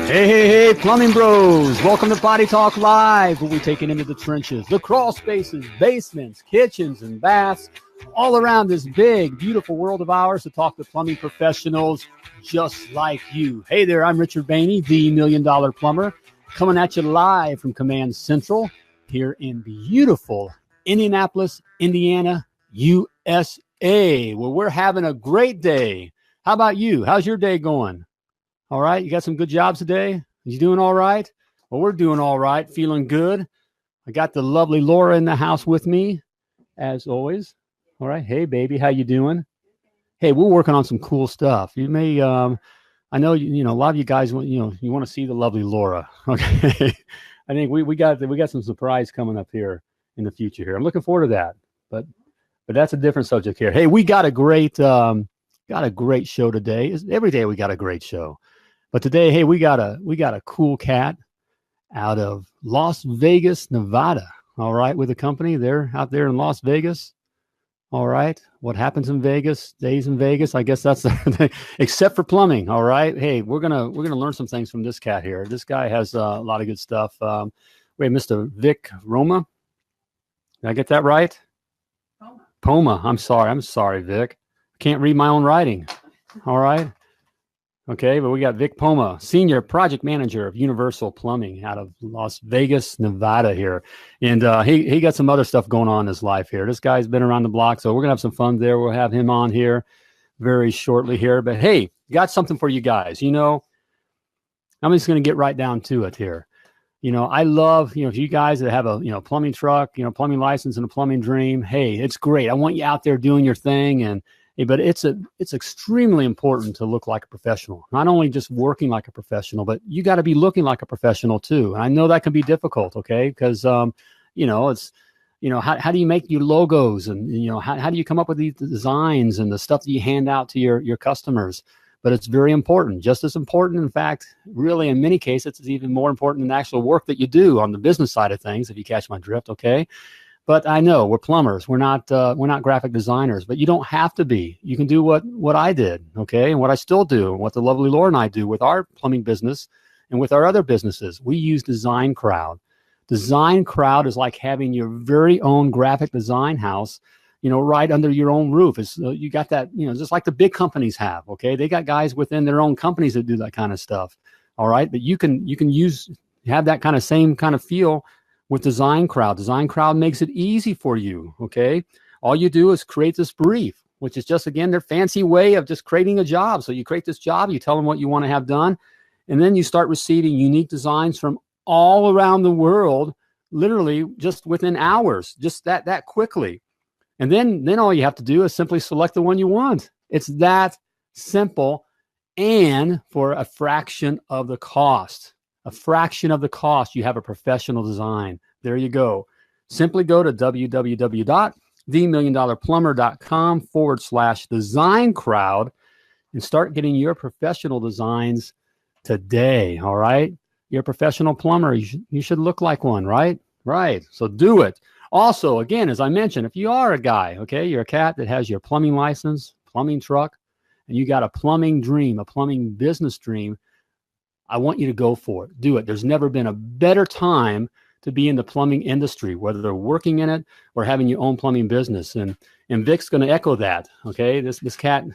Hey, plumbing bros. Welcome to Potty Talk Live, where we take it into the trenches, the crawl spaces, basements, kitchens, and baths, all around this big, beautiful world of ours to talk to plumbing professionals just like you. Hey there, I'm Richard Behney, the $1 Million Plumber, coming at you live from Command Central here in beautiful Indianapolis, Indiana, USA, where we're having a great day. How about you? How's your day going? All right. You got some good jobs today? You doing all right? Well, we're doing all right. Feeling good. I got the lovely Laura in the house with me, as always. All right. Hey, baby. How you doing? Hey, we're working on some cool stuff. You may, I know, a lot of you guys, you want to see the lovely Laura. Okay. I think we got some surprise coming up here in the future here. I'm looking forward to that, but that's a different subject here. Hey, we got a great show today. Every day we got a great show. But today, hey, we got a cool cat out of Las Vegas, Nevada. All right, with a company. They're out there in Las Vegas. All right. What happens in Vegas stays in Vegas. I guess that's the thing, except for plumbing. All right. Hey, we're gonna learn some things from this cat here. This guy has a lot of good stuff. Wait, Mr. Vic Poma. Did I get that right? Poma. I'm sorry, Vic. I can't read my own writing. All right. Okay, but we got Vic Poma, Senior Project Manager of Universal Plumbing out of Las Vegas, Nevada here. And he got some other stuff going on in his life here. This guy's been around the block, so we're going to have some fun there. We'll have him on here very shortly here. But, hey, got something for you guys. I'm just going to get right down to it here. I love, if you guys that have a, plumbing truck, plumbing license and a plumbing dream, hey, it's great. I want you out there doing your thing. But it's extremely important to look like a professional, not only just working like a professional, but you got to be looking like a professional too. And I know that can be difficult. Okay. Because, it's, how do you make your logos and, how do you come up with these designs and the stuff that you hand out to your customers? But it's very important, just as important. In fact, really, in many cases, it's even more important than the actual work that you do on the business side of things, if you catch my drift. Okay. But I know we're plumbers. We're not graphic designers, but you don't have to be. You can do what I did, okay, and what I still do, and what the lovely Laura and I do with our plumbing business and with our other businesses. We use Design Crowd. Design Crowd is like having your very own graphic design house, right under your own roof. It's you got that, just like the big companies have, okay. They got guys within their own companies that do that kind of stuff, all right. But you can have that same kind of feel with Design Crowd. Design Crowd makes it easy for you, okay? All you do is create this brief, which is just, again, their fancy way of just creating a job. So you create this job, you tell them what you want to have done, and then you start receiving unique designs from all around the world, literally just within hours, just that quickly. And then all you have to do is simply select the one you want. It's that simple, and for a fraction of the cost. A fraction of the cost, you have a professional design. There you go. Simply go to www.themilliondollarplumber.com/design crowd and start getting your professional designs today. All right. You're a professional plumber. You should look like one, right? Right. So do it. Also, again, as I mentioned, if you are a guy, okay, you're a cat that has your plumbing license, plumbing truck, and you got a plumbing dream, a plumbing business dream, I want you to go for it. Do it. There's never been a better time to be in the plumbing industry, whether they're working in it or having your own plumbing business. And Vic's going to echo that. Okay. This cat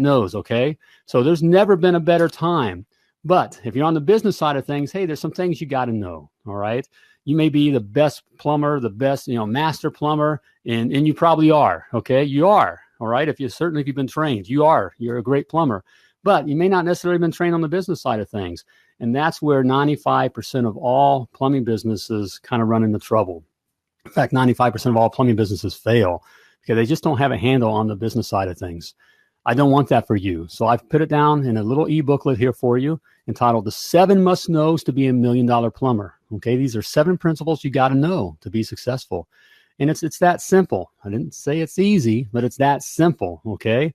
knows. Okay. So there's never been a better time. But if you're on the business side of things, hey, there's some things you got to know. All right. You may be the best plumber, the best, master plumber, and you probably are. Okay. You are. All right. If you've been trained, you're a great plumber. But you may not necessarily have been trained on the business side of things. And that's where 95% of all plumbing businesses kind of run into trouble. In fact, 95% of all plumbing businesses fail because they just don't have a handle on the business side of things. I don't want that for you. So I've put it down in a little e-booklet here for you entitled The 7 Must Knows to Be a $1 Million Plumber. Okay, these are 7 principles you got to know to be successful. And it's that simple. I didn't say it's easy, but it's that simple. Okay,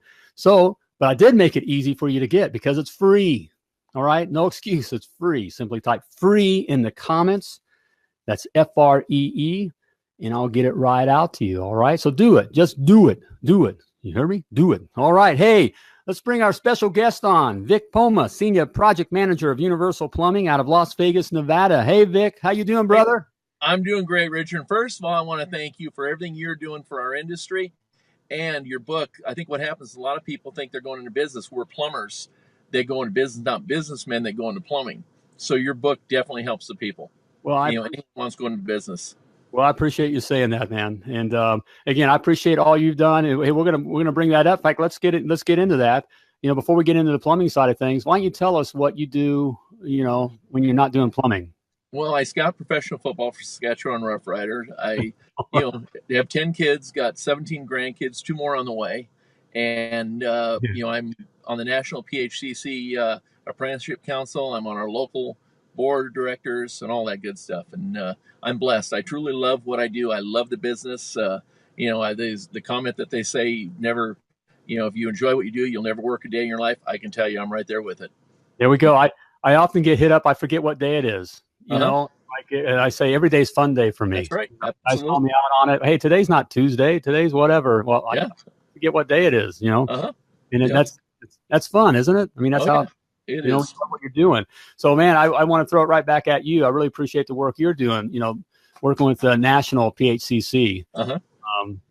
but I did make it easy for you to get because it's free. All right. No excuse. It's free. Simply type free in the comments. That's FREE. And I'll get it right out to you. All right. So do it. Just do it. Do it. You heard me? Do it. All right. Hey, let's bring our special guest on, Vic Poma, Senior Project Manager of Universal Plumbing out of Las Vegas, Nevada. Hey, Vic, how you doing, brother? I'm doing great, Richard. First of all, I want to thank you for everything you're doing for our industry and your book. I think what happens, a lot of people think they're going into business. We're plumbers. They go into business, not businessmen that go into plumbing. So your book definitely helps the people. Well, anyone wants to go into business. Well, I appreciate you saying that, man. And again, I appreciate all you've done. And hey, we're gonna bring that up. In fact, let's get into that. Before we get into the plumbing side of things, why don't you tell us what you do? When you're not doing plumbing. Well, I scout professional football for Saskatchewan Rough Riders. I, they have 10 kids, got 17 grandkids, 2 more on the way, and I'm on the National PHCC Apprenticeship Council. I'm on our local board of directors and all that good stuff. And I'm blessed. I truly love what I do. I love the business. There's the comment that they say, never, if you enjoy what you do, you'll never work a day in your life. I can tell you I'm right there with it. There we go. I often get hit up. I forget what day it is. I say every day's fun day for me. That's right. Guys call me out on it. Hey, today's not Tuesday. Today's whatever. Well, I forget what day it is, and that's fun, isn't it? I mean, that's how it is. What you're doing. So, man, I want to throw it right back at you. I really appreciate the work you're doing, working with the national PHCC,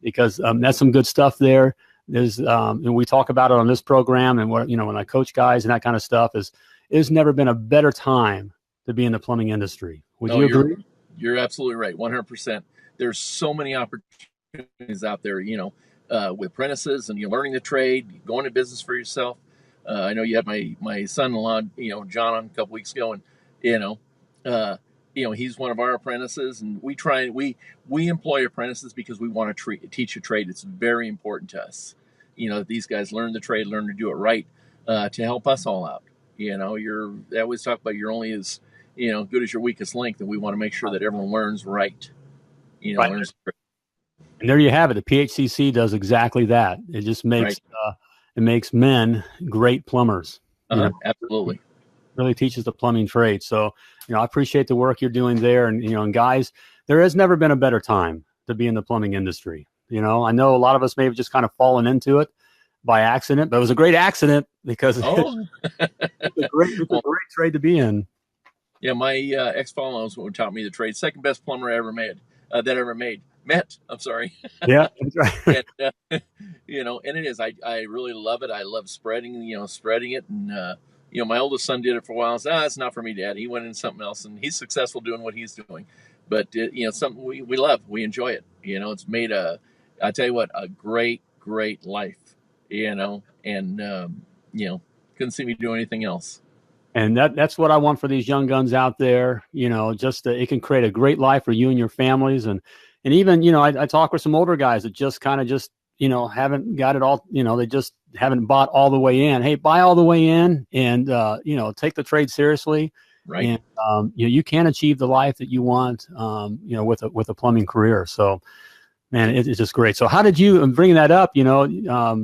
because that's some good stuff there. There's, and we talk about it on this program, and when I coach guys and that kind of stuff, it's never been a better time to be in the plumbing industry. Would you agree? You're absolutely right. 100%. There's so many opportunities out there, with apprentices and you're learning the trade, going to business for yourself. I know you had my son-in-law, John, on a couple weeks ago, and he's one of our apprentices, and we employ apprentices because we want to teach a trade. It's very important to us, these guys learn the trade, learn to do it right, to help us all out. They always talk about you're only as good as your weakest link, and we want to make sure that everyone learns right. Right. Learns. And there you have it. The PHCC does exactly that. It just makes it makes men great plumbers. Absolutely. Really teaches the plumbing trade. So, I appreciate the work you're doing there. And, and guys, there has never been a better time to be in the plumbing industry. I know a lot of us may have just kind of fallen into it by accident, but it was a great accident because it's a great trade to be in. Yeah, my ex-father was what taught me the trade. Second best plumber I ever made. I'm sorry. Yeah, that's right. And, and it is. I really love it. I love spreading it. And, my oldest son did it for a while. I said, it's not for me, Dad. He went into something else, and he's successful doing what he's doing. But, something we love. We enjoy it. It's made I tell you what, a great, great life, and, couldn't see me do anything else. And that's what I want for these young guns out there, it can create a great life for you and your families. And even, I talk with some older guys that just haven't got it all, they just haven't bought all the way in. Hey, buy all the way in and, take the trade seriously. Right. And, you can achieve the life that you want, with a plumbing career. So, man, it's just great. So how did you, and bringing that up, how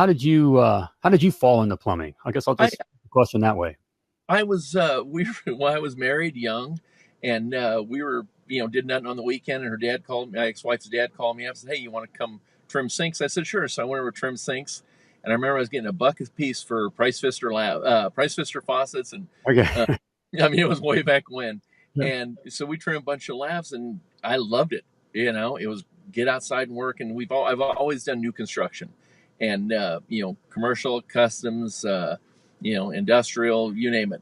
did you fall into plumbing? I guess I'll just question that way. I was I was married young, and we were did nothing on the weekend, and her dad called me. My ex-wife's dad called me up and said, "Hey, you want to come trim sinks?" I said, "Sure." So I went over to trim sinks, and I remember I was getting $1 a piece for Price Pfister faucets, and it was way back when. Yeah. And so we trimmed a bunch of lavs, and I loved it. It was get outside and work, and I've always done new construction, and commercial, customs, industrial, you name it,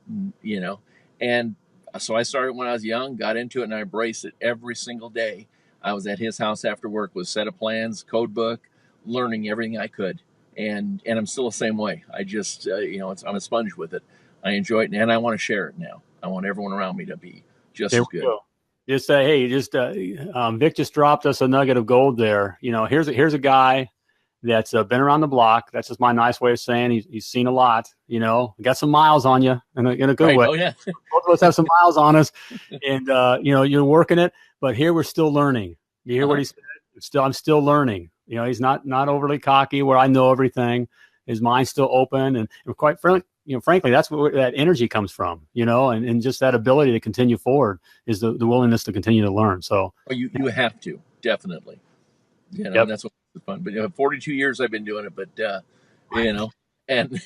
and so I started when I was young, got into it, and I embraced it every single day. I was at his house after work with a set of plans, code book, learning everything I could, and I'm still the same way. I just, I'm a sponge with it. I enjoy it, and I want to share it now. I want everyone around me to be just as good. Just Vic just dropped us a nugget of gold there. Here's a guy that's been around the block. That's just my nice way of saying he's seen a lot. Got some miles on you in a good way. Oh yeah, both of us have some miles on us, and you're working it. But here we're still learning. You hear what he said? I'm still learning. He's not overly cocky where I know everything. His mind's still open, and quite frankly, that's where that energy comes from. And just that ability to continue forward is the willingness to continue to learn. So you have to definitely. Yep. That's what It's fun. But 42 years I've been doing it, but and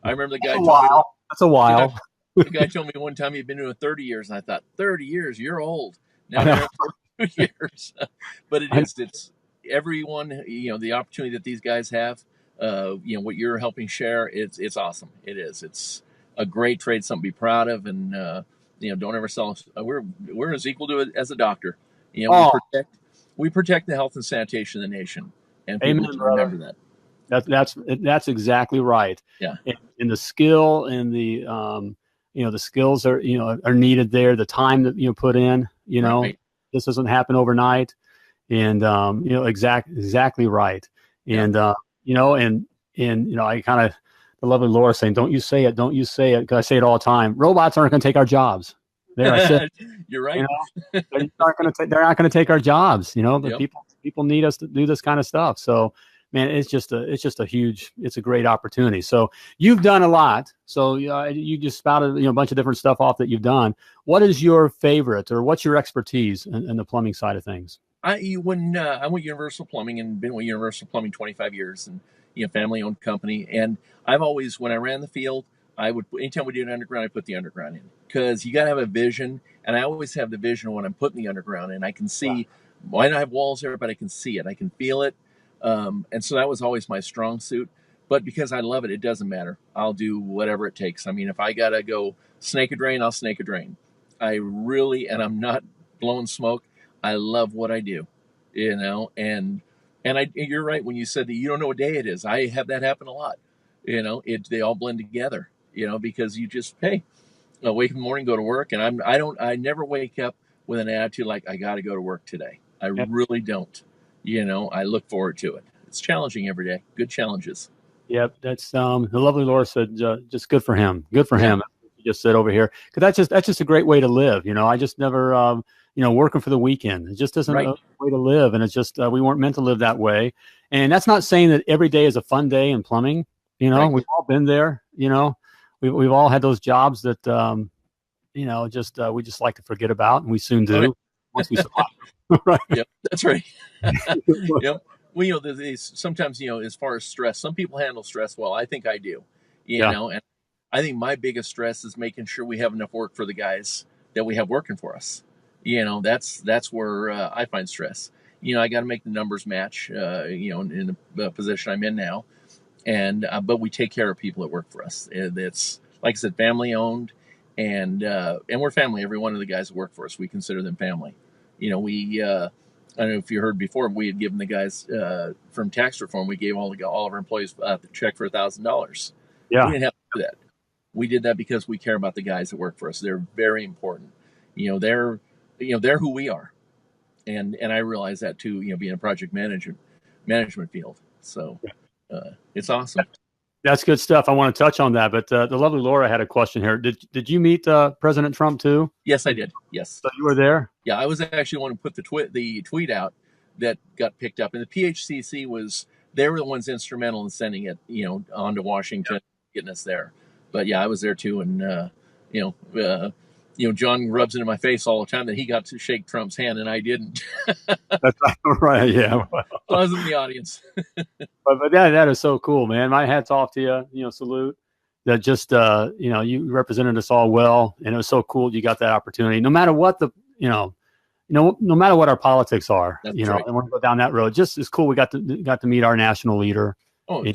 I remember the That's guy a told me, while. That's a while. the guy told me one time he'd been doing 30 years, and I thought, 30 years, you're old. Now I here know. I'm 42 years. But I know. it's everyone, the opportunity that these guys have, what you're helping share, it's awesome. It is. It's a great trade, something to be proud of, and don't ever sell us. We're as equal to it as a doctor. Oh, We protect the health and sanitation of the nation, and people amen, need to brother. remember that. That's exactly right. Yeah. And the skill and the skills are needed there. The time that you put in, Right. this doesn't happen overnight. And exactly right. And I kind of, the lovely Laura saying, "Don't you say it? Don't you say it?" Because I say it all the time. Robots aren't going to take our jobs. There, I said. You're right. They're not going to take our jobs. But Yep. people need us to do this kind of stuff. So, man, it's a great opportunity. So you've done a lot. So you just spouted a bunch of different stuff off that you've done. What is your favorite, or what's your expertise in the plumbing side of things? I went Universal Plumbing and been with Universal Plumbing 25 years, and family owned company. And I've always, when I ran the field, I would, anytime we do an underground, I put the underground in, because you got to have a vision. And I always have the vision when I'm putting the underground in. I can see, why not have walls there, but I can see it, I can feel it. And so that was always my strong suit. But because I love it, it doesn't matter. I'll do whatever it takes. I mean, if I gotta go snake a drain, I'll snake a drain. And I'm not blowing smoke. I love what I do, and you're right when you said that you don't know what day it is. I have that happen a lot. They all blend together, because you just, hey, I wake in the morning, go to work, and I never wake up with an attitude like I got to go to work today. I Yep. really don't. I look forward to it. It's challenging every day. Good challenges. Yep, that's the lovely Laura said. Just good for him. Good for him. You just said over here, because that's just a great way to live. I just never working for the weekend. It just isn't Right. a way to live, and it's just we weren't meant to live that way. And that's not saying that every day is a fun day in plumbing. Right. We've all been there. We've all had those jobs that we just like to forget about, and we soon do once we survive. Right. Yep, that's right. Yep. Well, sometimes, as far as stress, some people handle stress well. I think I do, and I think my biggest stress is making sure we have enough work for the guys that we have working for us. That's where I find stress. I got to make the numbers match, in the position I'm in now. But we take care of people that work for us. It's, like I said, family owned, and we're family. Every one of the guys that work for us, we consider them family. I don't know if you heard before, we had given the guys from tax reform, we gave all of our employees the check for $1,000. Yeah. We didn't have to do that. We did that because we care about the guys that work for us. They're very important. They're who we are, and I realize that too. Being a project management field, so it's awesome. That's good stuff. I want to touch on that, but the lovely Laura had a question here. Did you meet President Trump too? Yes, I did. Yes. So you were there? Yeah, I was actually one who put the tweet out that got picked up, and the PHCC they were the ones instrumental in sending it, on to Washington, getting us there. But yeah, I was there too, and John rubs it in my face all the time that he got to shake Trump's hand and I didn't. That's right. Yeah. So I was in the audience. But that is so cool, man. My hat's off to you. Salute. That just you represented us all well, and it was so cool you got that opportunity. No matter what no matter what our politics are, That's right. Right. And we're gonna go down that road. Just as cool. We got to meet our national leader. Oh,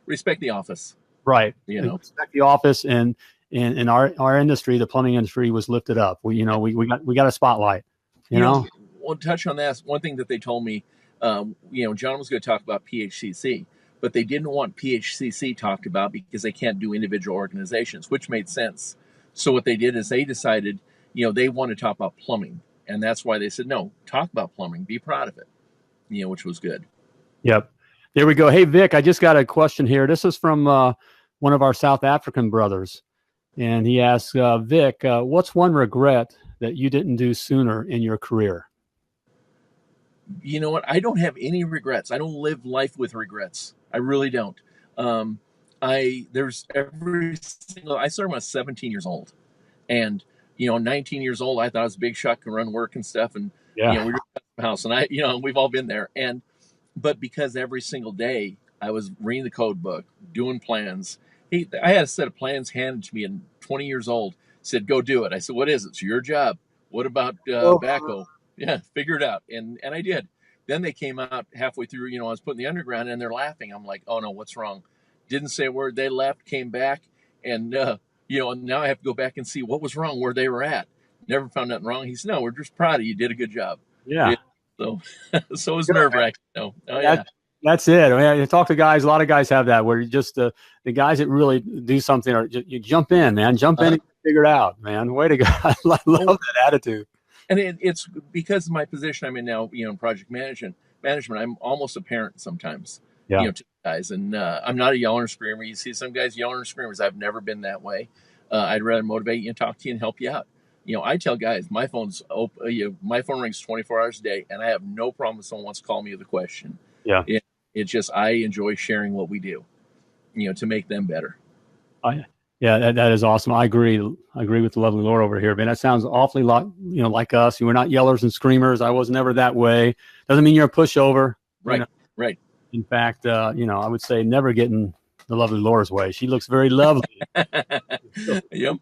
respect the office. Right. Respect the office, and in our industry, the plumbing industry was lifted up. We got a spotlight. We'll touch on that. One thing that they told me, John was going to talk about PHCC, but they didn't want PHCC talked about because they can't do individual organizations, which made sense. So what they did is they decided, they want to talk about plumbing, and that's why they said, no, talk about plumbing, be proud of it, which was good. Yep. There we go. Hey, Vic, I just got a question here. This is from one of our South African brothers. And he asks, Vic, what's one regret that you didn't do sooner in your career? You know what? I don't have any regrets. I don't live life with regrets. I really don't. I started when I was 17 years old. And, 19 years old, I thought I was a big shot, could run work and stuff. And, we were at the house, and we've all been there. And but because every single day I was reading the code book, doing plans. I had a set of plans handed to me at 20 years old, said, go do it. I said, what is it? It's your job. What about backhoe? Yeah, figure it out. And I did. Then they came out halfway through, I was putting the underground and they're laughing. I'm like, oh no, what's wrong? Didn't say a word. They left, came back. And, now I have to go back and see what was wrong, where they were at. Never found nothing wrong. He said, no, we're just proud of you. You did a good job. Yeah. So it was nerve-wracking. Oh, yeah. That's it. I mean, I talk to guys. A lot of guys have that, where you just the guys that really do something, or you jump in, man. Jump in and figure it out, man. Way to go! I love that attitude. And it's because of my position I'm in now. In project management, I'm almost a parent sometimes. Yeah. To guys, and I'm not a yeller and screamer. You see some guys yelling and screamers. I've never been that way. I'd rather motivate you and talk to you and help you out. I tell guys, my phone's open. My phone rings 24 hours a day, and I have no problem if someone wants to call me with a question. Yeah. It's just I enjoy sharing what we do, to make them better. Yeah, that is awesome. I agree with the lovely Laura over here, man. That sounds awfully like us. We're not yellers and screamers. I was never that way. Doesn't mean you're a pushover. Right. Right. In fact, I would say never get in the lovely Laura's way. She looks very lovely. Yep.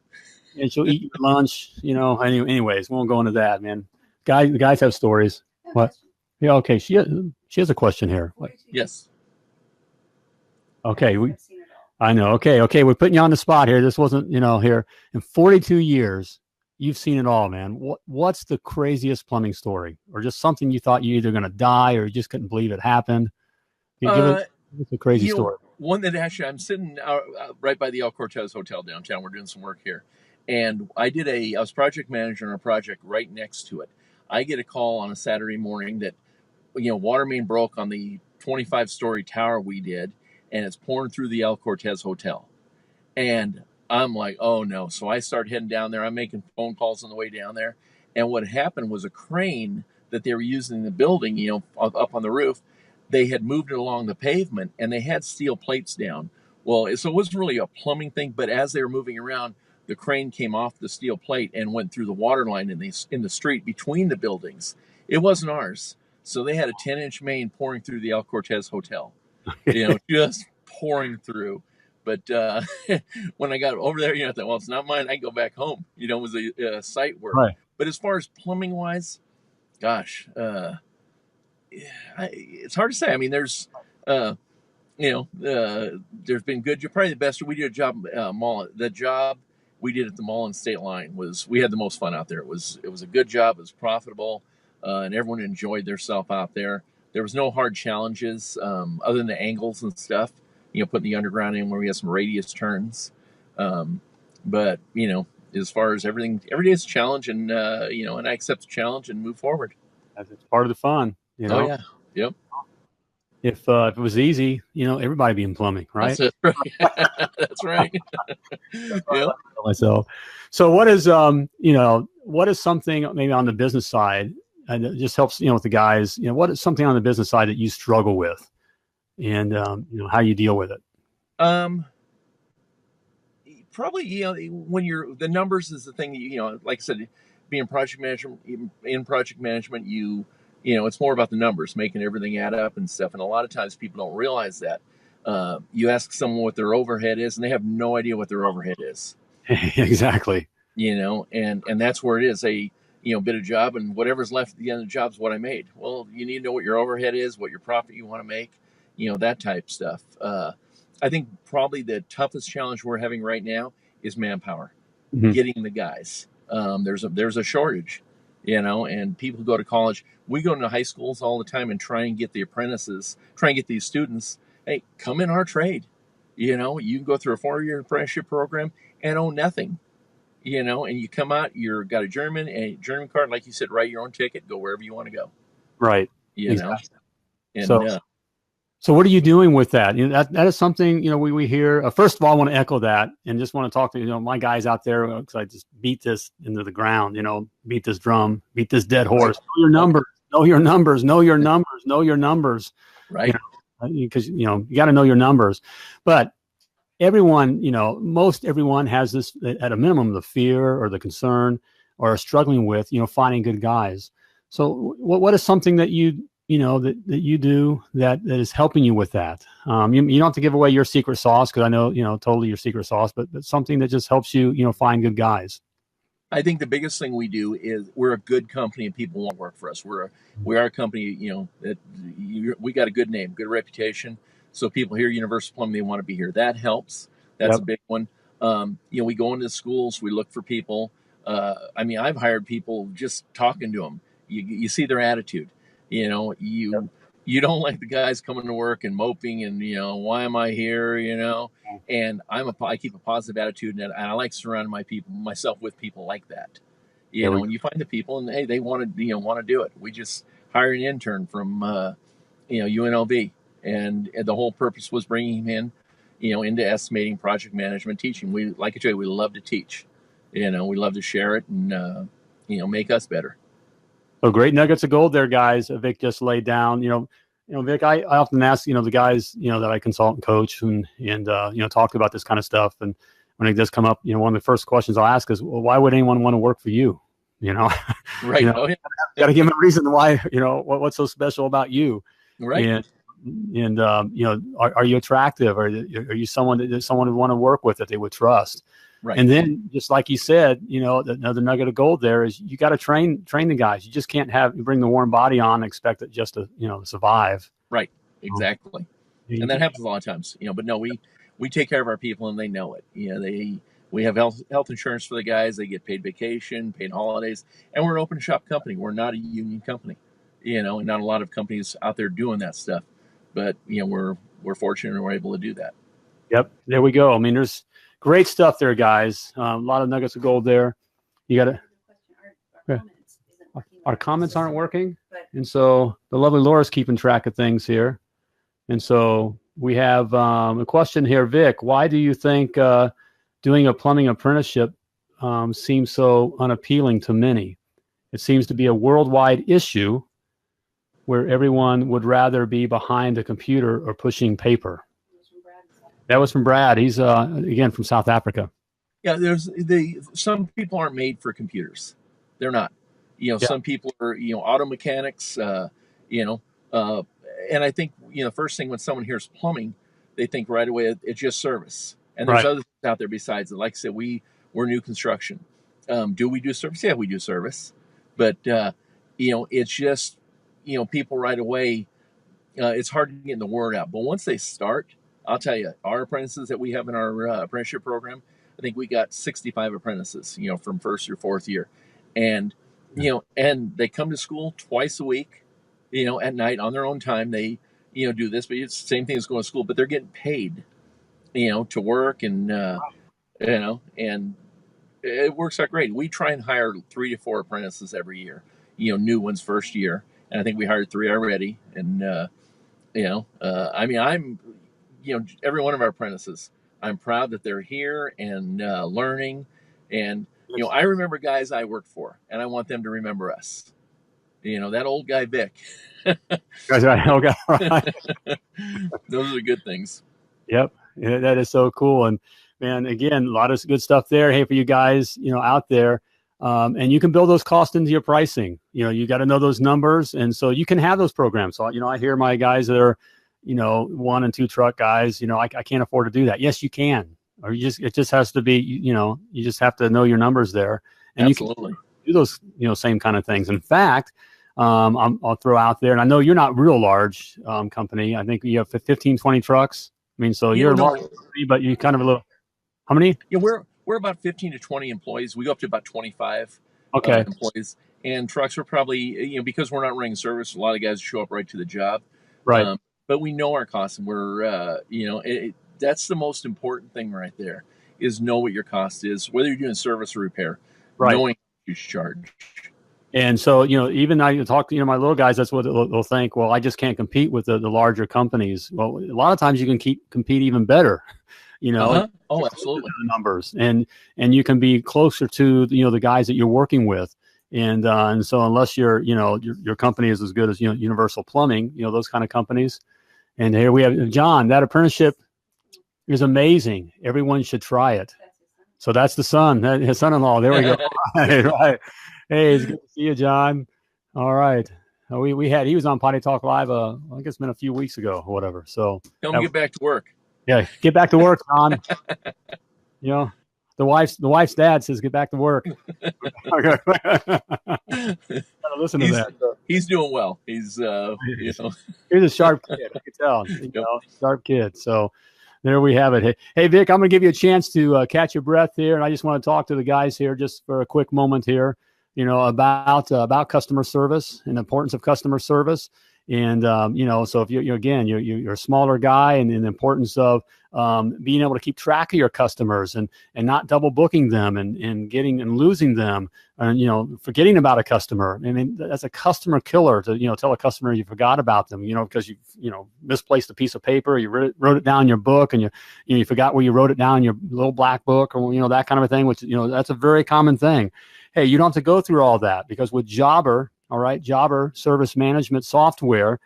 And she'll eat your lunch. Anyways, we won't go into that, man. The guys have stories. What? Yeah. Okay. She has a question here. What? Yes. Okay. I know. Okay. We're putting you on the spot here. This wasn't, here in 42 years, you've seen it all, man. What's the craziest plumbing story, or just something you thought you either going to die or you just couldn't believe it happened? Give us a crazy story. One that actually, I'm sitting out, right by the El Cortez Hotel downtown. We're doing some work here. And I was project manager on a project right next to it. I get a call on a Saturday morning that, water main broke on the 25-story tower we did, and it's pouring through the El Cortez Hotel. And I'm like, oh no. So I start heading down there. I'm making phone calls on the way down there. And what happened was a crane that they were using in the building, up on the roof, they had moved it along the pavement and they had steel plates down. Well, so it wasn't really a plumbing thing, but as they were moving around, the crane came off the steel plate and went through the water line in the street between the buildings. It wasn't ours. So they had a 10-inch main pouring through the El Cortez Hotel, just pouring through. But when I got over there, I thought, well, it's not mine. I can go back home. It was a site work. Right. But as far as plumbing wise, gosh, it's hard to say. I mean, there's been good. Probably the best. We did a job mall. The job we did at the mall and State Line we had the most fun out there. It was a good job. It was profitable, and everyone enjoyed themselves out there. There was no hard challenges other than the angles and stuff. Putting the underground in where we had some radius turns. But as far as everything, every day is a challenge, and and I accept the challenge and move forward. It's part of the fun. Oh yeah. Yep. If it was easy, everybody be in plumbing, right? That's it. That's right. Yep. Myself. So what is something maybe on the business side, and it just helps, with the guys, what is something on the business side that you struggle with, and how you deal with it? Probably, when the numbers is the thing that, like I said, being project management, it's more about the numbers, making everything add up and stuff. And a lot of times people don't realize that. You ask someone what their overhead is, and they have no idea what their overhead is. Exactly. And that's where it is. A bit of job, and whatever's left at the end of the job is what I made. Well, you need to know what your overhead is, what your profit you want to make, that type stuff. I think probably the toughest challenge we're having right now is manpower, getting the guys. There's a shortage, and people go to college. We go into high schools all the time and try and get the apprentices, try and get these students, hey, come in our trade. You can go through a 4-year apprenticeship program and own nothing, and you come out, got a German card, like you said, write your own ticket, go wherever you want to go. Right. Exactly. And so what are you doing with that? That is something, we hear. First of all, I want to echo that and just want to talk to, my guys out there, because I just beat this into the ground, beat this drum, beat this dead horse. Know your numbers, know your numbers, know your numbers, know your numbers. Right. Because, you got to know your numbers. But everyone, most everyone has this, at a minimum, the fear or the concern or struggling with, finding good guys. So what is something that you that you do that is helping you with that? You don't have to give away your secret sauce, because I know, totally your secret sauce, but something that just helps you, find good guys. I think the biggest thing we do is we're a good company and people want to work for us. We are a company, that we got a good name, good reputation. So people hear Universal Plumbing, they want to be here. That helps. That's a big one. We go into schools, we look for people. I've hired people just talking to them. You see their attitude. You don't like the guys coming to work and moping and, why am I here? And I keep a positive attitude, and I like surrounding myself with people like that. When you find the people and hey, they want to do it. We just hired an intern from, UNLV, and the whole purpose was bringing him in, into estimating, project management, teaching. We love to teach, we love to share it and, make us better. So great nuggets of gold there, guys. Vic just laid down. Vic, I often ask, the guys, that I consult and coach and talk about this kind of stuff. And when it does come up, one of the first questions I'll ask is, well, why would anyone want to work for you? Right. Got to give them a reason why, what's so special about you. Right. And are you attractive? Are you someone that someone would want to work with, that they would trust? Right. And then, just like you said, another nugget of gold there is you got to train the guys. You just can't bring the warm body on and expect it just to, survive. Right. Exactly. And that happens a lot of times, but no, we take care of our people and they know it. We have health insurance for the guys. They get paid vacation, paid holidays, and we're an open shop company. We're not a union company, and not a lot of companies out there doing that stuff, but, we're fortunate and we're able to do that. Yep. There we go. There's great stuff there, guys. A lot of nuggets of gold there. You got to. Our comments aren't working, and so the lovely Laura's keeping track of things here. And so we have a question here, Vic. Why do you think doing a plumbing apprenticeship seems so unappealing to many? It seems to be a worldwide issue where everyone would rather be behind a computer or pushing paper. That was from Brad. He's again from South Africa. Yeah, some people aren't made for computers. They're not. Some people are auto mechanics. And I think first thing when someone hears plumbing, they think right away it's just service. And there's other things out there besides it. Like I said, we're new construction. Do we do service? Yeah, we do service. But it's just people right away. It's hard to get the word out. But once they start, I'll tell you, our apprentices that we have in our apprenticeship program, I think we got 65 apprentices, from first through fourth year. And, and they come to school twice a week, at night on their own time. They, do this, but it's the same thing as going to school, but they're getting paid, to work and, and it works out great. We try and hire 3 to 4 apprentices every year, new ones first year. And I think we hired 3 already. And, I'm, every one of our apprentices, I'm proud that they're here and learning. And, I remember guys I worked for, and I want them to remember us. That old guy, Vic. That's right. Old guy, right. Those are good things. Yep. Yeah, that is so cool. And, man, again, a lot of good stuff there. Hey, for you guys, out there. And you can build those costs into your pricing. You got to know those numbers. And so you can have those programs. So, I hear my guys that are, 1 and 2 truck guys, I can't afford to do that. Yes, you can. Or it just has to be, you just have to know your numbers there. And Absolutely. You can do those, same kind of things. In fact, I'll throw out there, and I know you're not real large company. I think you have 15, 20 trucks. So you're large, but you kind of a little, how many? Yeah, we're about 15 to 20 employees. We go up to about 25 employees. And trucks are probably, because we're not running service, a lot of guys show up right to the job. Right. But we know our costs, and we're, that's the most important thing right there, is know what your cost is, whether you're doing service or repair, knowing what you charge. And so, even I talk to, my little guys, that's what they'll think. Well, I just can't compete with the larger companies. Well, a lot of times you can compete even better, Oh, absolutely. The numbers and you can be closer to, the guys that you're working with. And so unless your company is as good as, Universal Plumbing, those kind of companies. And here we have John. That apprenticeship is amazing. Everyone should try it. So that's the son, his son-in-law. There we go. Right. Hey, it's good to see you, John. All right. He was on Potty Talk Live. I think it's been a few weeks ago or whatever. So tell him to get back to work. Yeah, get back to work, John. The wife's dad says get back to work. Listen to that. He's doing well. He's he's a sharp kid. I can tell. Sharp kid. So there we have it. Hey, Vic, I'm going to give you a chance to catch your breath here, and I just want to talk to the guys here just for a quick moment here. About customer service and the importance of customer service. And, so if you're a smaller guy, and the importance of being able to keep track of your customers and not double booking them and getting and losing them and, forgetting about a customer. I mean, that's a customer killer to, tell a customer you forgot about them, because you misplaced a piece of paper, you wrote it down in your book, and you forgot where you wrote it down in your little black book, or, that kind of a thing, which, that's a very common thing. Hey, you don't have to go through all that, because with Jobber, all right, Jobber service management software,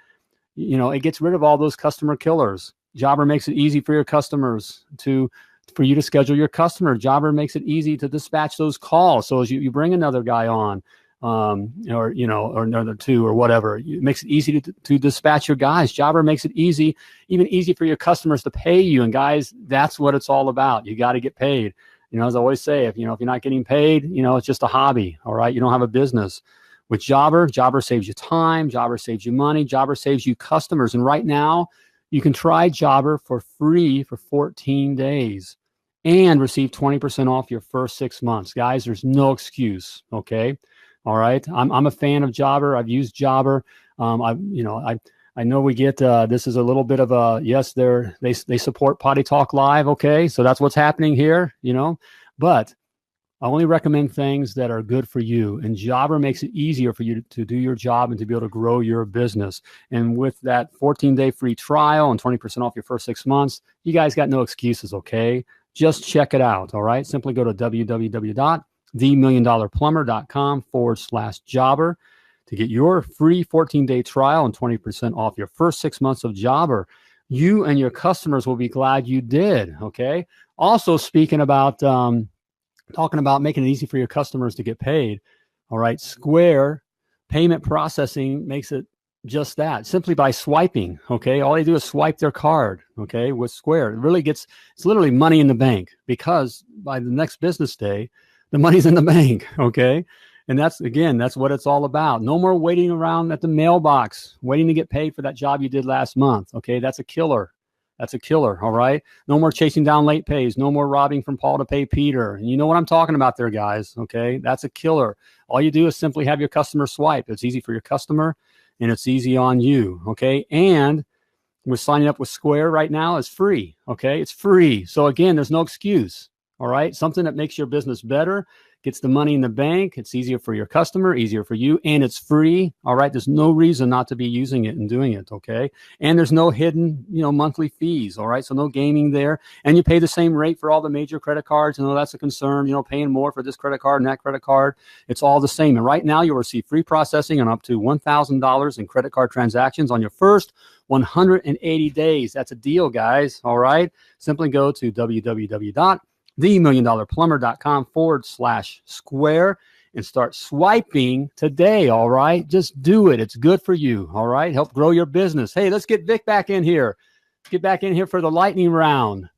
it gets rid of all those customer killers. Jobber makes it easy for your customers for you to schedule your customer. Jobber makes it easy to dispatch those calls. So as you bring another guy on, or another two or whatever, it makes it easy to dispatch your guys. Jobber makes it even easy for your customers to pay you. And guys, that's what it's all about. You got to get paid. As I always say, if you're not getting paid, it's just a hobby. All right. You don't have a business. With Jobber saves you time. Jobber saves you money. Jobber saves you customers. And right now, you can try Jobber for free for 14 days and receive 20% off your first 6 months. Guys, there's no excuse. Okay. All right. I'm a fan of Jobber. I've used Jobber. I know we get this is a little bit of a yes. They support Potty Talk Live. Okay, so that's what's happening here. But I only recommend things that are good for you, and Jobber makes it easier for you to do your job and to be able to grow your business. And with that 14-day free trial and 20% off your first 6 months, you guys got no excuses. Okay, just check it out. All right, simply go to www.themilliondollarplumber.com/Jobber. to get your free 14-day trial and 20% off your first 6 months of Jobber. You and your customers will be glad you did, okay? Also, speaking about, talking about making it easy for your customers to get paid, all right, Square Payment Processing makes it just that, simply by swiping, okay? All they do is swipe their card, okay, with Square. It's literally money in the bank, because by the next business day, the money's in the bank, okay? And that's what it's all about. No more waiting around at the mailbox, waiting to get paid for that job you did last month. Okay, that's a killer. All right. No more chasing down late pays. No more robbing from Paul to pay Peter. And you know what I'm talking about there, guys. Okay, that's a killer. All you do is simply have your customer swipe. It's easy for your customer, and it's easy on you. Okay, and we're signing up with Square right now is free. Okay, it's free. So again, there's no excuse. All right, something that makes your business better, gets the money in the bank. It's easier for your customer, easier for you, and it's free. All right. There's no reason not to be using it and doing it. Okay. And there's no hidden, monthly fees. All right. So no gaming there. And you pay the same rate for all the major credit cards. That's a concern, paying more for this credit card and that credit card. It's all the same. And right now you'll receive free processing on up to $1,000 in credit card transactions on your first 180 days. That's a deal, guys. All right. Simply go to www.themilliondollarplumber.com/Square and start swiping today. All right. Just do it. It's good for you. All right. Help grow your business. Hey, let's get Vic back in here. Let's get back in here for the lightning round.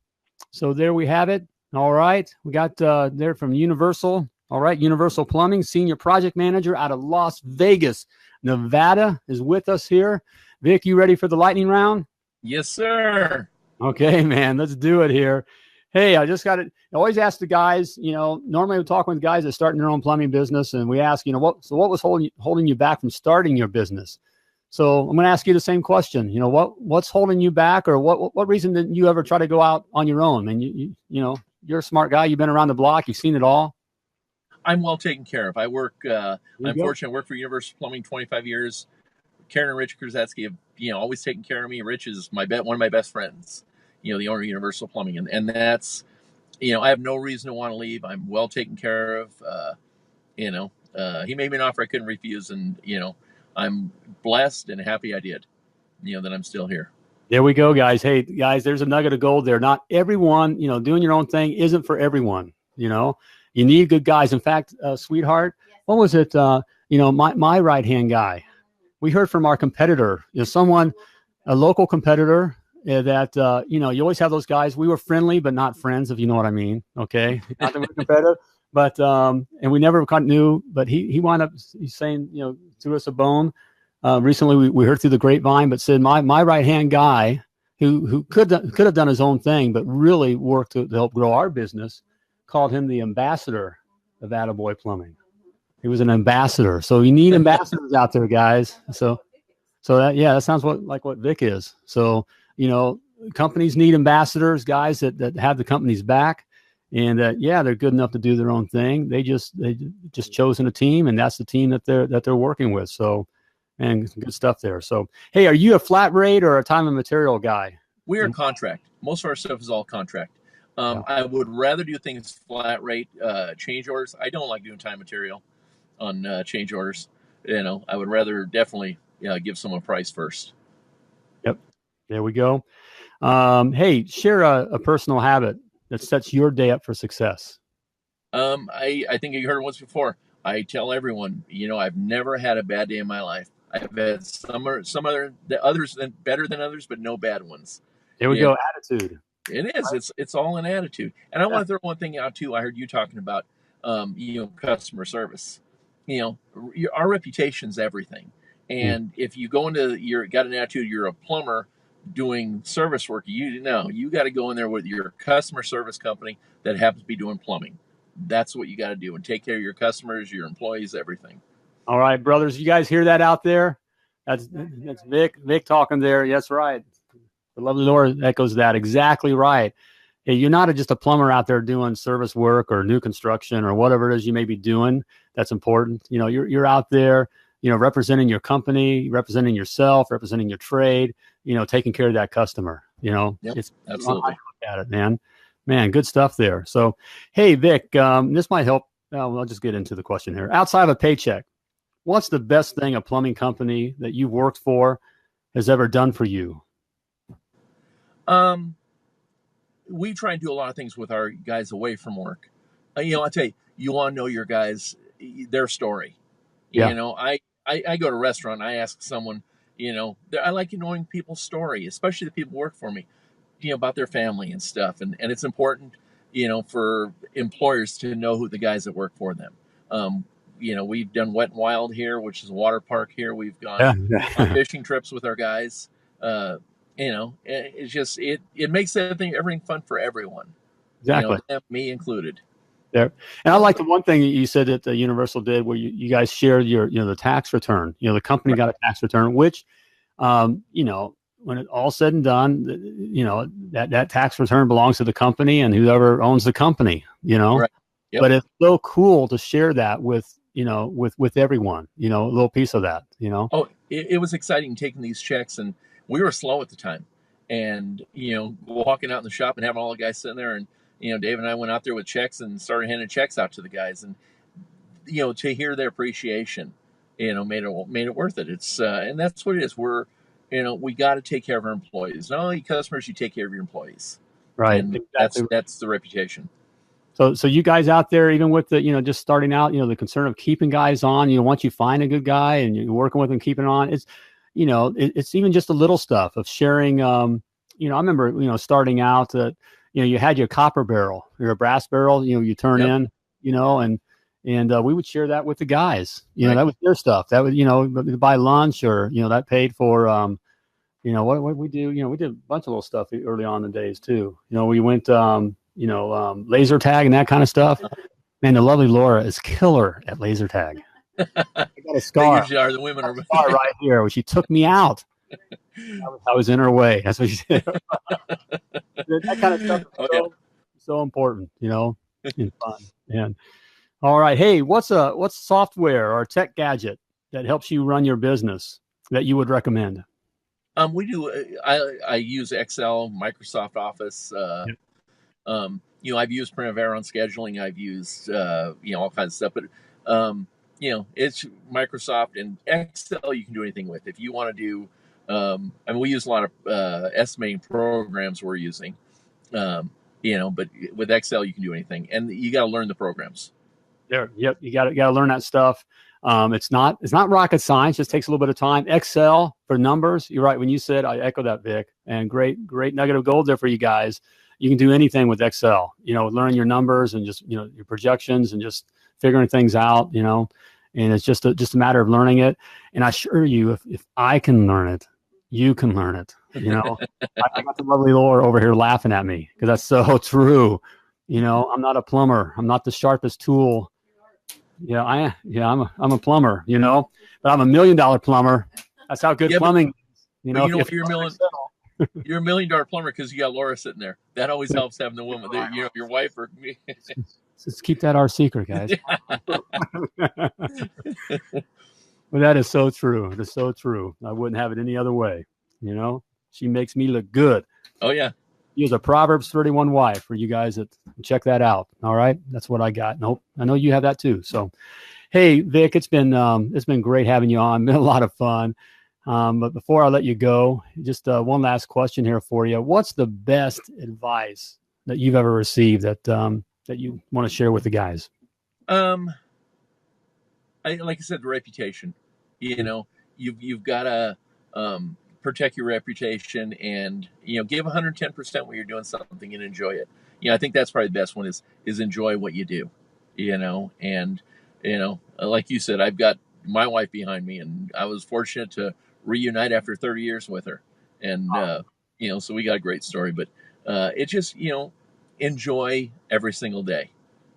So there we have it. All right. We got there from Universal. All right. Universal Plumbing, Senior Project Manager out of Las Vegas, Nevada is with us here. Vic, you ready for the lightning round? Yes, sir. Okay, man. Let's do it here. Hey, I just got it. I always ask the guys, normally we're talking with guys that starting their own plumbing business, and we ask, what was holding you back from starting your business? So I'm going to ask you the same question. What's holding you back, or what reason didn't you ever try to go out on your own? And you're a smart guy. You've been around the block. You've seen it all. I'm well taken care of. I work, I'm fortunate. I work for Universal Plumbing 25 years. Karen and Rich Krasetsky have, always taken care of me. Rich is one of my best friends. The owner of Universal Plumbing. And that's, I have no reason to want to leave. I'm well taken care of. He made me an offer I couldn't refuse. And, I'm blessed and happy I did, that I'm still here. There we go, guys. Hey, guys, there's a nugget of gold there. Not everyone, doing your own thing isn't for everyone. You need good guys. In fact, sweetheart, what was it? My right-hand guy. we heard from our competitor, someone, a local competitor that, you always have those guys. We were friendly, but not friends, if you know what I mean. Okay. Not that we're competitive, but, and we never knew, but he wound up, he's saying, threw us a bone. Recently we heard through the grapevine, but said my right-hand guy who could have done his own thing, but really worked to help grow our business, called him the ambassador of Attaboy Plumbing. He was an ambassador. So you need ambassadors out there, guys. So that sounds like what Vic is. So, companies need ambassadors, guys that have the company's back, and they're good enough to do their own thing. They just chosen a team, and that's the team that they're working with. So, and good stuff there. So, hey, are you a flat rate or a time and material guy? We are contract. Most of our stuff is all contract. I would rather do things flat rate, change orders. I don't like doing time material on change orders. I would rather definitely give someone a price first. Yep. There we go. Hey, share a personal habit that sets your day up for success. I think you heard it once before. I tell everyone, I've never had a bad day in my life. I've had some others better than others, but no bad ones. There we go. Attitude. It is. Right. It's all an attitude. And I want to throw one thing out too. I heard you talking about, customer service. Our reputation's everything. And if you go got an attitude, you're a plumber doing service work, you got to go in there with your customer service company that happens to be doing plumbing. That's what you got to do, and take care of your customers, your employees, everything. All right, brothers, you guys hear that out there? That's Vic talking there. That's right. The lovely Laura echoes that. Exactly right. Hey, you're not just a plumber out there doing service work or new construction or whatever it is you may be doing. That's important. You're out there, representing your company, representing yourself, representing your trade, taking care of that customer. Yep, it's absolutely. Look at it, man, good stuff there. So, hey, Vic, this might help. I'll just get into the question here. Outside of a paycheck, what's the best thing a plumbing company that you've worked for has ever done for you? We try and do a lot of things with our guys away from work. I'll tell you, you want to know your guys, their story. Yeah. I go to a restaurant, I ask someone, I like knowing people's story, especially the people who work for me, about their family and stuff. And it's important, for employers to know who the guys that work for them. We've done Wet and Wild here, which is a water park here. We've gone on fishing trips with our guys. It's just, it makes everything fun for everyone. Exactly. Me included. There. And I like the one thing that you said that Universal did where you guys shared your, the tax return. The company got a tax return, which, when it all said and done, that tax return belongs to the company and whoever owns the company, Right. Yep. But it's so cool to share that with everyone, a little piece of that, Oh, it was exciting taking these checks, and we were slow at the time, and, walking out in the shop and having all the guys sitting there, and, Dave and I went out there with checks and started handing checks out to the guys, and, to hear their appreciation, made it worth it. It's, and that's what it is. We're, we got to take care of our employees. Not only customers, you take care of your employees. Right. And exactly. That's the reputation. So you guys out there, even with the, just starting out, the concern of keeping guys on, once you find a good guy and you're working with them, keeping on, it's, it's even just the little stuff of sharing. I remember, starting out, you had your copper barrel, your brass barrel, you turn in, and we would share that with the guys, right. That was their stuff. That would, buy lunch or, that paid for, what we do, we did a bunch of little stuff early on in the days too. We went, laser tag and that kind of stuff. Man, the lovely Laura is killer at laser tag. I got a scar. They usually are. The women are scar right here where she took me out. I was in her way. That's what she did. That kind of stuff is so important, and fun. And all right, hey, what's software or tech gadget that helps you run your business that you would recommend? We do. I use Excel, Microsoft Office. I've used Primavera on scheduling. I've used all kinds of stuff, but it's Microsoft and Excel. You can do anything with. If you want to do, we use a lot of estimating programs we're using, but with Excel you can do anything, and you got to learn the programs. There, yep, you got to learn that stuff. It's not rocket science. Just takes a little bit of time. Excel for numbers. You're right when you said. I echo that, Vic. And great nugget of gold there for you guys. You can do anything with Excel. Learn your numbers and just your projections and just figuring things out. And it's just a matter of learning it. And I assure you, if I can learn it, you can learn it. I got the lovely Laura over here laughing at me because that's so true. I'm not a plumber. I'm not the sharpest tool. Yeah, I'm a plumber, but I'm $1 million plumber. That's how good plumbing is. You're $1 million plumber because you got Laura sitting there. That always helps having the woman, your wife or me. Let's keep that our secret, guys. But that is so true. It is so true. I wouldn't have it any other way. She makes me look good. Oh yeah. She is a Proverbs 31 wife for you guys that check that out. All right. That's what I got. Nope. I know you have that too. So, hey, Vic, it's been great having you on. Been a lot of fun. But before I let you go, just one last question here for you. What's the best advice that you've ever received that you want to share with the guys? Like I said, the reputation. You've got to protect your reputation and give 110% when you're doing something and enjoy it. I think that's probably the best one is enjoy what you do. And like you said, I've got my wife behind me, and I was fortunate to reunite after 30 years with her, and so we got a great story. But it just enjoy every single day,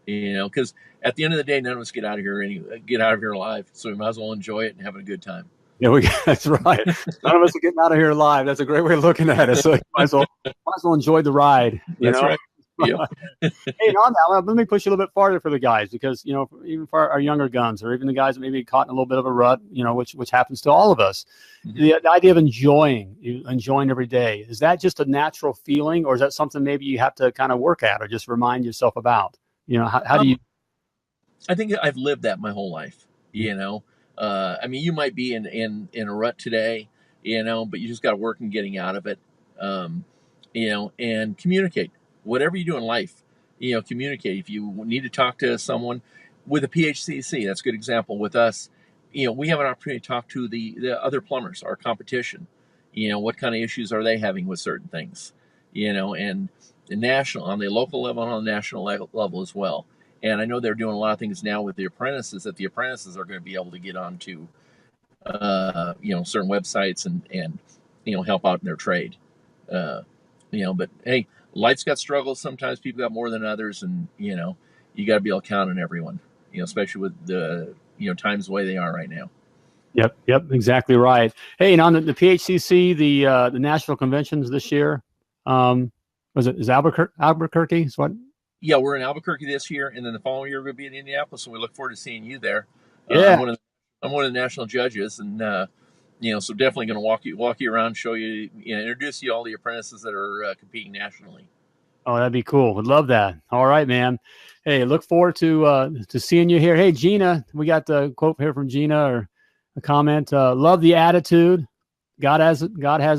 because at the end of the day, none of us get out of here alive, so we might as well enjoy it and having a good time. Yeah, that's right. None of us are getting out of here alive. That's a great way of looking at it. So you might as well enjoy the ride. That's right. Yep. Hey, on that, let me push you a little bit farther for the guys, because even for our younger guns, or even the guys that maybe caught in a little bit of a rut, which happens to all of us. Mm-hmm. The idea of enjoying every day, is that just a natural feeling, or is that something maybe you have to kind of work at or just remind yourself about? How do you? I think I've lived that my whole life. You might be in a rut today, but you just got to work on getting out of it, and communicate. Whatever you do in life, communicate. If you need to talk to someone with a PHCC, that's a good example. With us, we have an opportunity to talk to the other plumbers, our competition. What kind of issues are they having with certain things, and the national, on the local level and on the national level as well. And I know they're doing a lot of things now with the apprentices, that the apprentices are going to be able to get onto, certain websites and help out in their trade. But hey, life's got struggles. Sometimes people got more than others, and you got to be able to count on everyone. Especially with the times the way they are right now. Yep, exactly right. Hey, and on the PHCC, the national conventions this year, is Albuquerque? Is what? Yeah, we're in Albuquerque this year, and then the following year we're going to be in Indianapolis, and we look forward to seeing you there. Yeah. I'm one of the national judges, and so definitely going to walk you around, show you, introduce you to all the apprentices that are competing nationally. Oh, that'd be cool. Would love that. All right, man. Hey, look forward to seeing you here. Hey, Gina, we got the quote here from Gina, or a comment. Love the attitude. God has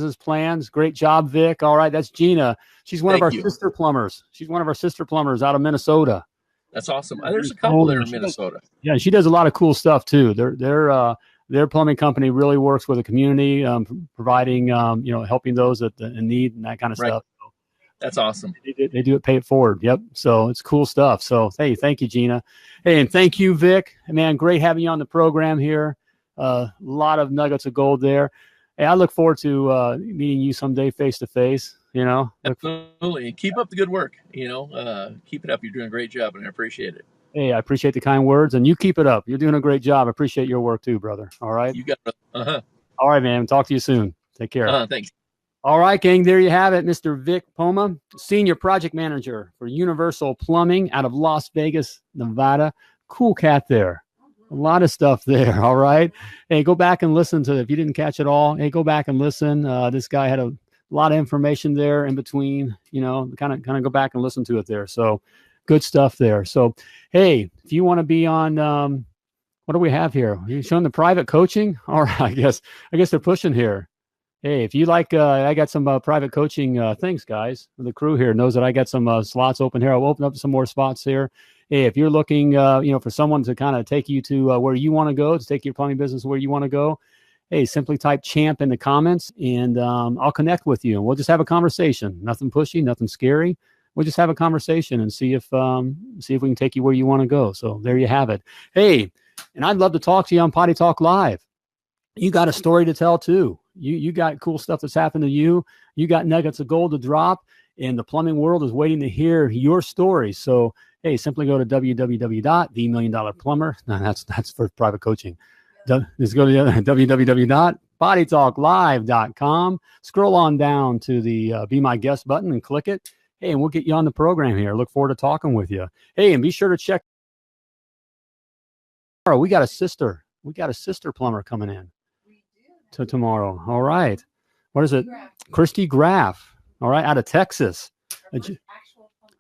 his plans. Great job, Vic. All right, that's Gina. She's one of our sister plumbers. She's one of our sister plumbers out of Minnesota. That's awesome. There's a couple there in Minnesota. Yeah, she does a lot of cool stuff too. Their plumbing company really works with the community, providing helping those that in need and that kind of stuff. So that's awesome. They do it, pay it forward. Yep. So it's cool stuff. So hey, thank you, Gina. Hey, and thank you, Vic. Man, great having you on the program here. A lot of nuggets of gold there. Hey, I look forward to meeting you someday face to face. Absolutely. Keep up the good work. Keep it up. You're doing a great job, and I appreciate it. Hey, I appreciate the kind words, and you keep it up. You're doing a great job. I appreciate your work too, brother. All right. You got it. All right, man. Talk to you soon. Take care. Thanks. All right, gang. There you have it, Mr. Vic Poma, Senior Project Manager for Universal Plumbing out of Las Vegas, Nevada. Cool cat there. A lot of stuff there. All right. Hey, go back and listen to it. If you didn't catch it all, hey, go back and listen. This guy had a lot of information there in between, kind of go back and listen to it there. So good stuff there. So, hey, if you want to be on, what do we have here? Are you showing the private coaching? All right. I guess they're pushing here. Hey, if you like, I got some private coaching things, guys. The crew here knows that I got some slots open here. I'll open up some more spots here. Hey, if you're looking, for someone to kind of take you to where you want to go, to take your plumbing business where you want to go, hey, simply type champ in the comments, and I'll connect with you, and we'll just have a conversation. Nothing pushy, nothing scary. We'll just have a conversation and see if we can take you where you want to go. So there you have it. Hey, and I'd love to talk to you on Potty Talk Live. You got a story to tell too. You got cool stuff that's happened to you. You got nuggets of gold to drop, and the plumbing world is waiting to hear your story. So, hey, simply go to www.themilliondollarplumber. No, that's for private coaching. Just go to www.pottytalklive.com. Scroll on down to the Be My Guest button and click it. Hey, and we'll get you on the program here. Look forward to talking with you. Hey, and be sure to check. We got a sister plumber coming in to tomorrow. All right. What is it? Christy Graff. All right. Out of Texas.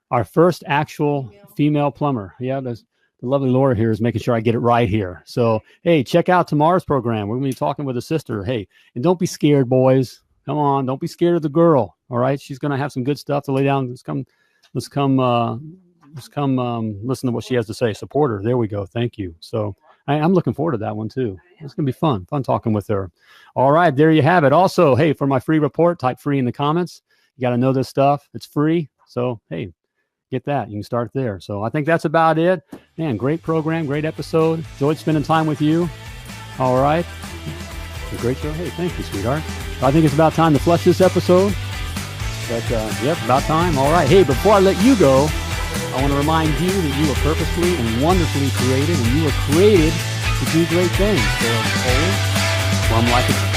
Our first actual female plumber. Yeah. The lovely Laura here is making sure I get it right here. So, hey, check out tomorrow's program. We're going to be talking with a sister. Hey, and don't be scared, boys. Come on. Don't be scared of the girl. All right. She's going to have some good stuff to lay down. Let's come listen to what she has to say. Support her. There we go. Thank you. So, I'm looking forward to that one too. It's going to be fun talking with her. All right, there you have it. Also, hey, for my free report, type free in the comments. You got to know this stuff. It's free. So, hey, get that. You can start there. So I think that's about it. Man, great program, great episode. Enjoyed spending time with you. All right. A great show. Hey, thank you, sweetheart. I think it's about time to flush this episode. But, yep, about time. All right. Hey, before I let you go, I want to remind you that you are purposefully and wonderfully created, and you were created to do great things. So always plumb like a